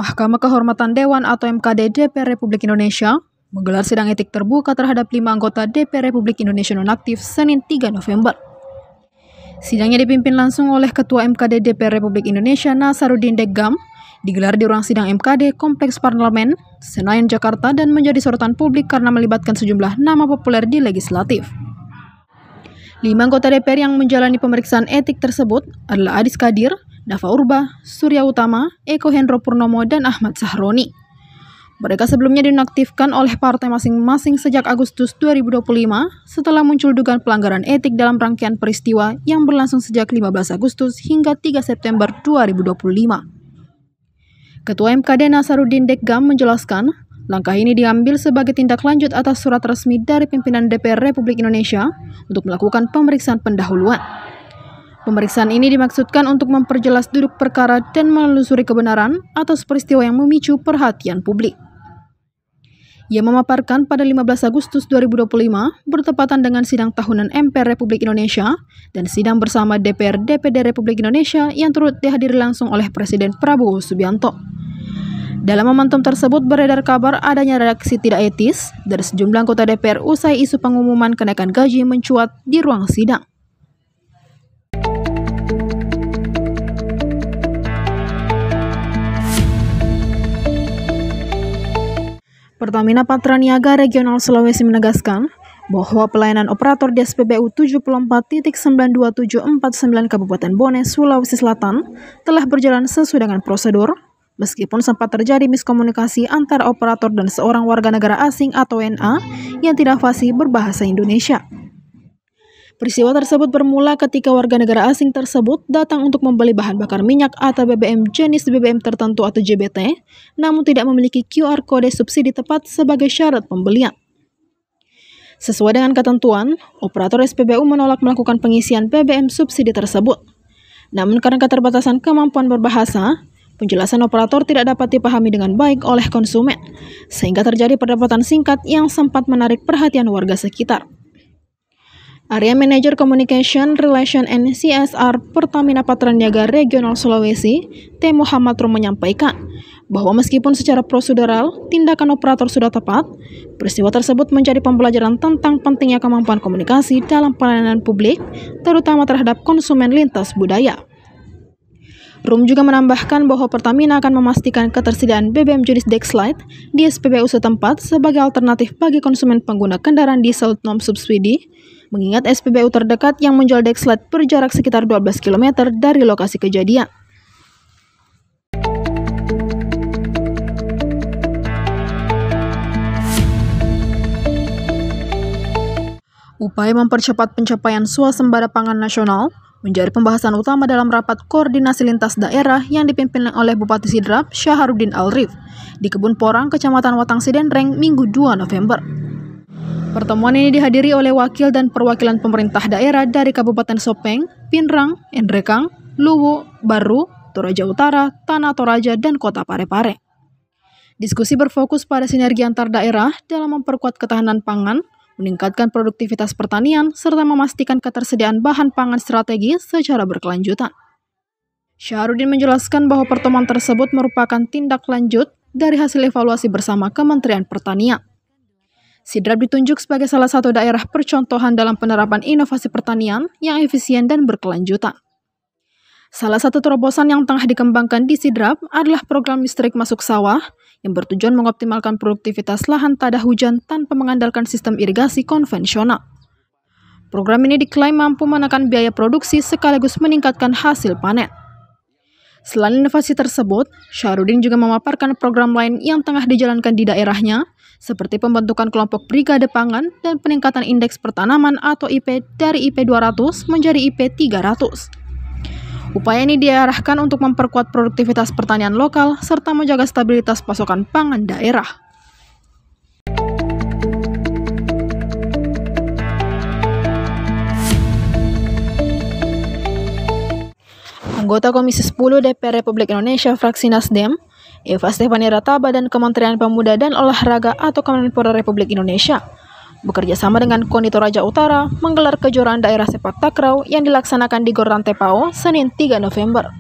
Mahkamah Kehormatan Dewan atau MKD DPR Republik Indonesia menggelar sidang etik terbuka terhadap 5 anggota DPR Republik Indonesia nonaktif Senin 3 November. Sidangnya dipimpin langsung oleh Ketua MKD DPR Republik Indonesia Nasaruddin Deggam, digelar di ruang sidang MKD Kompleks Parlemen, Senayan, Jakarta, dan menjadi sorotan publik karena melibatkan sejumlah nama populer di legislatif. 5 anggota DPR yang menjalani pemeriksaan etik tersebut adalah Adis Kadir, Dava Urba, Surya Utama, Eko Hendro Purnomo, dan Ahmad Sahroni. Mereka sebelumnya dinonaktifkan oleh partai masing-masing sejak Agustus 2025 setelah muncul dugaan pelanggaran etik dalam rangkaian peristiwa yang berlangsung sejak 15 Agustus hingga 3 September 2025. Ketua MKD Nasaruddin Deggam menjelaskan, langkah ini diambil sebagai tindak lanjut atas surat resmi dari pimpinan DPR Republik Indonesia untuk melakukan pemeriksaan pendahuluan. Pemeriksaan ini dimaksudkan untuk memperjelas duduk perkara dan menelusuri kebenaran atas peristiwa yang memicu perhatian publik. Ia memaparkan pada 15 Agustus 2025 bertepatan dengan sidang tahunan MPR Republik Indonesia dan sidang bersama DPR DPD Republik Indonesia yang turut dihadiri langsung oleh Presiden Prabowo Subianto. Dalam momentum tersebut beredar kabar adanya reaksi tidak etis dari sejumlah anggota DPR usai isu pengumuman kenaikan gaji mencuat di ruang sidang. Pertamina Patraniaga Regional Sulawesi menegaskan bahwa pelayanan operator di SPBU 74.92749 Kabupaten Bone, Sulawesi Selatan telah berjalan sesuai dengan prosedur, meskipun sempat terjadi miskomunikasi antara operator dan seorang warga negara asing atau WNA yang tidak fasih berbahasa Indonesia. Peristiwa tersebut bermula ketika warga negara asing tersebut datang untuk membeli bahan bakar minyak atau BBM jenis BBM tertentu atau JBT, namun tidak memiliki QR kode subsidi tepat sebagai syarat pembelian. Sesuai dengan ketentuan, operator SPBU menolak melakukan pengisian BBM subsidi tersebut. Namun karena keterbatasan kemampuan berbahasa, penjelasan operator tidak dapat dipahami dengan baik oleh konsumen, sehingga terjadi perdebatan singkat yang sempat menarik perhatian warga sekitar. Area Manager Communication, Relation and CSR Pertamina Patraniaga Regional Sulawesi, T. Muhammad Rum menyampaikan bahwa meskipun secara prosedural tindakan operator sudah tepat, peristiwa tersebut menjadi pembelajaran tentang pentingnya kemampuan komunikasi dalam pelayanan publik, terutama terhadap konsumen lintas budaya. Rum juga menambahkan bahwa Pertamina akan memastikan ketersediaan BBM jenis Dexlite di SPBU setempat sebagai alternatif bagi konsumen pengguna kendaraan diesel non-subsidi, mengingat SPBU terdekat yang menjual Dexlite berjarak sekitar 12 km dari lokasi kejadian. Upaya mempercepat pencapaian swasembada pangan nasional menjadi pembahasan utama dalam rapat koordinasi lintas daerah yang dipimpin oleh Bupati Sidrap Syaharuddin Alrif di Kebun Porang, Kecamatan Watang Sidenreng, Minggu 2 November. Pertemuan ini dihadiri oleh wakil dan perwakilan pemerintah daerah dari Kabupaten Sopeng, Pinrang, Endrekang, Luwu, Baru, Toraja Utara, Tanah Toraja, dan Kota Parepare. Diskusi berfokus pada sinergi antar daerah dalam memperkuat ketahanan pangan, meningkatkan produktivitas pertanian, serta memastikan ketersediaan bahan pangan strategis secara berkelanjutan. Syaharuddin menjelaskan bahwa pertemuan tersebut merupakan tindak lanjut dari hasil evaluasi bersama Kementerian Pertanian. Sidrap ditunjuk sebagai salah satu daerah percontohan dalam penerapan inovasi pertanian yang efisien dan berkelanjutan. Salah satu terobosan yang tengah dikembangkan di Sidrap adalah program listrik masuk sawah yang bertujuan mengoptimalkan produktivitas lahan tada hujan tanpa mengandalkan sistem irigasi konvensional. Program ini diklaim mampu menekan biaya produksi sekaligus meningkatkan hasil panen. Selain inovasi tersebut, Syaharuddin juga memaparkan program lain yang tengah dijalankan di daerahnya, seperti pembentukan kelompok brigade pangan dan peningkatan indeks pertanaman atau IP dari IP 200 menjadi IP 300. Upaya ini diarahkan untuk memperkuat produktivitas pertanian lokal serta menjaga stabilitas pasokan pangan daerah. Anggota Komisi 10 DPR Republik Indonesia fraksi Nasdem, Eva Stefani Rataba dan Kementerian Pemuda dan Olahraga atau Kemenpora Republik Indonesia bekerja sama dengan KONI Toraja Utara menggelar kejuaraan daerah sepak takraw yang dilaksanakan di Gor Rantepao Senin 3 November.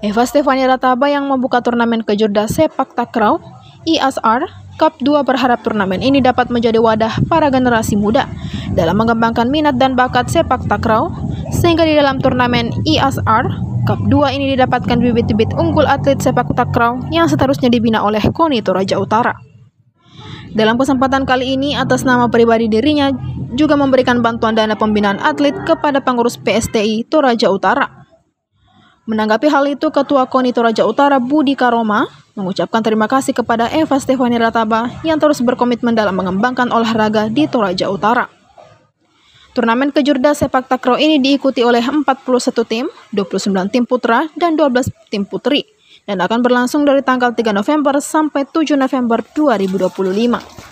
Eva Stefania Rataba yang membuka turnamen kejurda sepak takraw IASR Cup 2 berharap turnamen ini dapat menjadi wadah para generasi muda dalam mengembangkan minat dan bakat sepak takraw, sehingga di dalam turnamen IASR Cup 2 ini didapatkan bibit-bibit unggul atlet sepak takraw yang seterusnya dibina oleh KONI Toraja Utara. Dalam kesempatan kali ini, atas nama pribadi dirinya juga memberikan bantuan dana pembinaan atlet kepada pengurus PSTI Toraja Utara. Menanggapi hal itu, Ketua KONI Toraja Utara Budi Karoma mengucapkan terima kasih kepada Eva Stefania Rataba yang terus berkomitmen dalam mengembangkan olahraga di Toraja Utara. Turnamen kejurda sepak takraw ini diikuti oleh 41 tim, 29 tim putra, dan 12 tim putri, dan akan berlangsung dari tanggal 3 November sampai 7 November 2025.